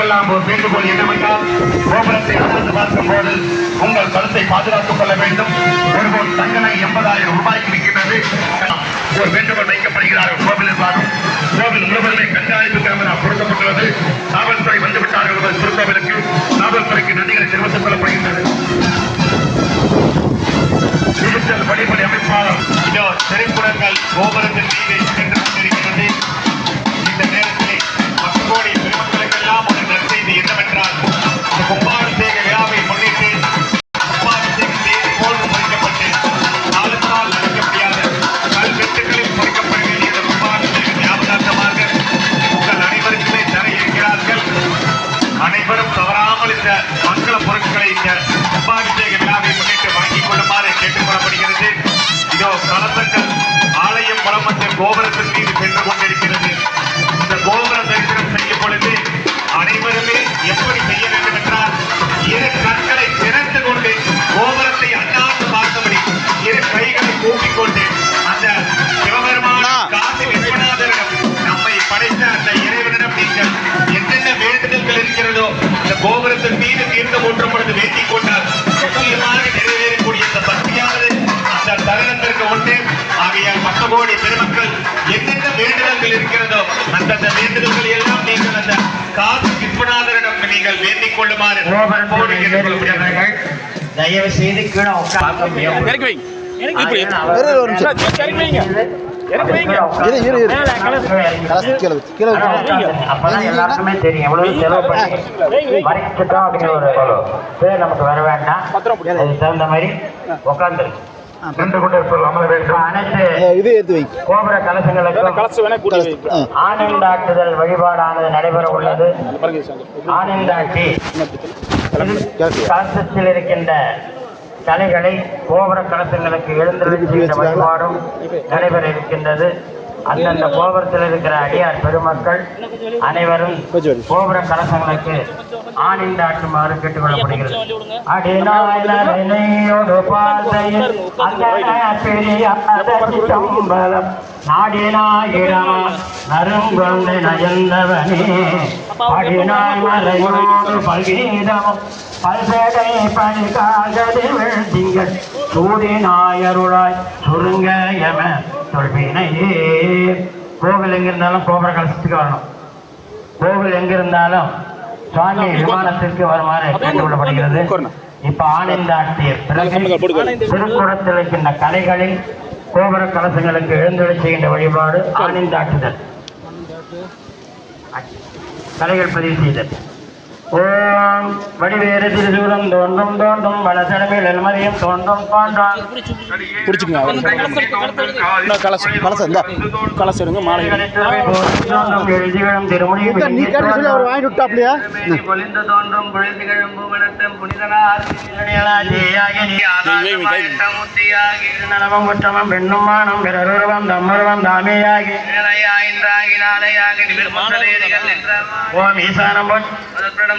அனைவருக்கெல்லாம் ஒரு வேண்டுகோள் என்னவென்றால், கோபுரத்தை அமர்ந்து பார்க்கும் போது உங்கள் கருத்தை பாதுகாத்துக் கொள்ள வேண்டும். ஒருபோல் தங்கனை 80,000 ரூபாய்க்கு விற்கின்றது. ஒரு வேண்டுகோள் வைக்கப்படுகிறார்கள். கோவில் நிர்வாகம் கோவில் முழுவதுமே கண்காணிப்பு கேமரா பொருத்தப்பட்டுள்ளது. காவல்துறை வந்துவிட்டார்கள். திருக்கோவிலுக்கு காவல்துறைக்கு நன்றிகளை தெரிவித்துக் கொள்ளப்படுகின்றது. டிஜிட்டல் வழிபடி அமைப்பாளர் இதோ திரைப்படங்கள் கோபுரத்தின் மீது சென்று கொண்டிருக்கிறது. இந்த நேரத்திலே 10 கோடி பெருமக்களுக்கெல்லாம் ஒரு நற்செய்தி என்னவென்றால், இந்த கும்பாபிஷேக விழாவை முன்னிட்டு கும்பாபிஷேக தேதி போல் பொறிக்கப்பட்டு காலத்தால் நடக்க முடியாத கல்வெட்டுகளில் பொறிக்கப்பட வேண்டிய கும்பாபிஷேக ஞாபகார்த்தமாக உங்கள் அனைவருக்குமே தர இருக்கிறார்கள். அனைவரும் தவறாமல் இந்த மங்கள பொருட்களை இந்த கும்பாபிஷேக விழாவை முன்னிட்டு வாங்கிக் கொள்ளுமாறு கேட்டுக் கொள்ளப்படுகிறது. இதோ கலசங்கள் ஆலயம் புறமற்ற கோபுரத்தின் மீது சென்று கொண்டிருக்கிறது. இந்த கோபுர தரிசனம் செய்யும் பொழுது அனைவருமே எப்படி செய்ய வேண்டும் என்றால், இரு கண்களை திறந்து கொண்டு கோபுரத்தை அண்ணாந்து பார்த்தபடி இரு கைகளை கூப்பிக்கொண்டு அந்த சிவபெருமான காசி விஸ்வநாதரிடம் நம்மை படைத்த அந்த இறைவனிடம் நீங்கள் என்னென்ன வேண்டுதல்கள் இருக்கிறதோ இந்த கோபுரத்தின் மீது தீர்த்தம் ஊற்றும் பொழுது வேண்டிக் கொண்டால் நிச்சயமாக நிறைவேறக்கூடிய இந்த பக்தியானது அந்த தருணத்திற்கு உண்டு. ஆகையால் 10 கோடி பெருமக்கள் என்னென்ன வேண்டுதல்கள் இருக்கிறதோ அந்தந்த வேண்டுதல்கள் எல்லாம் நீங்கள் அந்த காசி விஸ்வநாதரிடம் நீங்கள் வேண்டிக் கொள்ளுமாறு தயவு செய்து கீழே எல்லாருக்குமே தெரியும் எவ்வளவு செலவு பண்ணி மறைச்சிட்டோம் அப்படிங்கிற ஒரு பேர் நமக்கு வர வேண்டாம். அதுக்கு தகுந்த மாதிரி உட்கார்ந்துருக்கு. அனைத்து கோபுர கலசங்களுக்கு ஆனந்தாட்டுதல் வழிபாடானது நடைபெற உள்ளது. ஆனந்தாட்டி கலசத்தில் இருக்கின்ற தலைகளை கோபுர கலசங்களுக்கு எழுந்தருளி வழிபாடும் நடைபெற இருக்கின்றது. அந்தந்த கோபுரத்தில் இருக்கிற அடியார் பெருமக்கள் அனைவரும் கோபுர கலசங்களுக்கு ஆனந்தாட்டுமாறு கேட்டுக் கொள்ளப்படுகிறது. நருங்கொண்டு நயந்தவனே அடினாய் மலையோடு பல்கீதமும் பல்வேடை பணிகாகதி வெள்ளிங்கள் சூடினாயருளாய் சுருங்க எம தொல்வினையே. கோவில் எங்கிருந்தாலும் கோபுர கலசத்துக்கு வரணும். கோவில் எங்கிருந்தாலும் சுவாமி விமானத்திற்கு வருமாறு கேட்டுக்கொள்ளப்படுகிறது. இப்ப ஆனந்தாட்டிய திருக்குறத்தில் இருக்கின்ற கலைகளில் கோபுர கலசங்களுக்கு எழுந்தொழி செய்கின்ற வழிபாடு ஆனந்தாட்டுதல். கலைகள் பதிவு செய்தல். ஓம் வடிவேறு திருசூலம் தோன்றும் தோன்றும் வளசடமில் எல்மதியும் தோன்றும் தோன்றான். எழுதிகளும் திருமுடியும் பொழிந்து தோன்றும் பொழுதிகளும் பூவனத்தும் புனிதனார் நலமும் குற்றமும் பெண்ணும் மானம் பிறருருவம் தம்முருவம் தாமேயாகி ஓம் ஈசானம்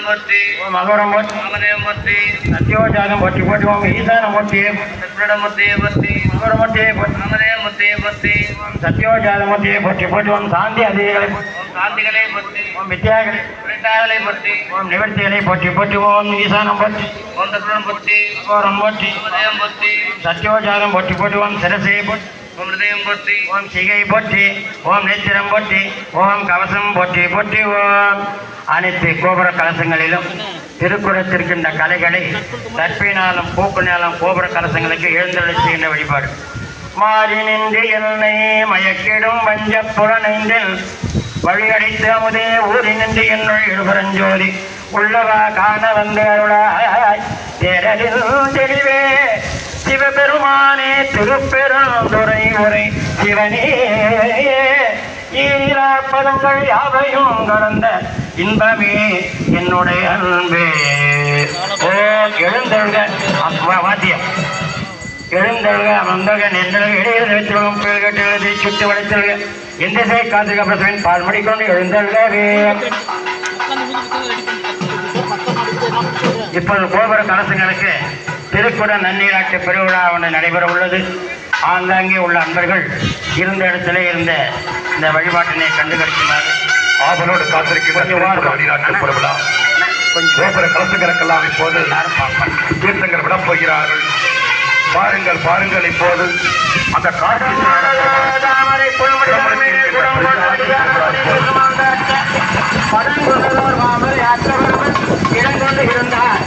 போற்றி ஓம் அகோரம் போற்றி சத்யோஜாதம் போற்றி போற்றி ஓம் ஈசானம் போற்றி சத்யோஜாதம் போற்றி போற்றி ஓம் சாந்தி அதிகளை போற்றி ஓம் வித்யாகளை போற்றி ஓம் நிவர்த்திகளை போற்றி போற்றி ஓம் ஈசானம் போற்றி ஓம் தத்வரம் போற்றி அகோரம் போற்றி சத்யோஜாதம் போற்றி போற்றி ஓம் சிரசை போற்றி ஓம் ஹிருதயம் போற்றி ஓம் சிகை போற்றி ஓம் நேத்திரம் போற்றி ஓம் கவசம் போற்றி போற்றி ஓம். அனைத்து கோபுர கலசங்களிலும் திருக்குறத்திற்கின்ற கலைகளை தற்பினாலும் பூக்கினாலும் கோபுர கலசங்களுக்கு எழுந்தருளி செய்கின்ற வழிபாடு. மாறி நின்று என்னை மயக்கிடும் வஞ்ச புலனைந்தில் வழியடைத்து அமுதே ஊறி நின்று என்னுள் இடுபரஞ்சோதி உள்ளவா காண வந்து அருளாய் தேரலில் தெளிவே சிவபெருமானே திருப்பெருந்துறை உரை சிவனே ஈரா பதங்கள் யாவையும் கடந்த இன்பமே என்னுடைய அன்பே. ஓ எழுந்தழுக வாத்தியம் எழுந்தழுக அமர்ந்தழுக நெந்தழுக இடையில் வைத்திருக்கும் புயல் கட்டு எழுதி சுற்றி வளைத்தழுக எந்த சை காத்திருக்க பிரசவின் பால் மடிக்கொண்டு எழுந்தழுகவே. இப்போது கோபுர கலசங்களுக்கு திருக்குட நன்னீராட்டு பெருவிழா ஒன்று நடைபெற உள்ளது. ஆங்காங்கே உள்ள அன்பர்கள் இருந்த இடத்திலே இருந்த இந்த வழிபாட்டினை கண்டுகளிக்குமாறு ஆவலோடு காத்திருக்கின்ற வெளிநாட்டு பொருளா கோபுர கலசுகளுக்கெல்லாம் இப்போது தீர்த்தங்கள் விடப் போகிறார்கள். பாருங்கள் பாருங்கள், இப்போது அந்த காட்சி இடங்கொண்டு இருந்தார்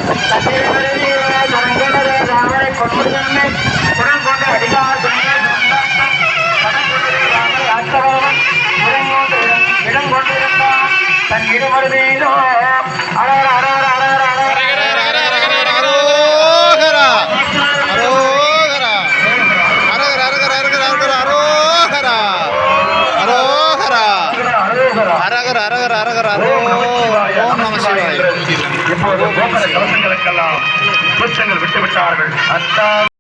குடங்கொண்டு அடிகார் இடங்கொண்டிருந்தார் தன் இருமருதேனோ அழகர் அழகர் அழகர் இப்போது கோபுர கலசங்களுக்கெல்லாம் புத்தங்கள் விட்டுவிட்டார்கள்.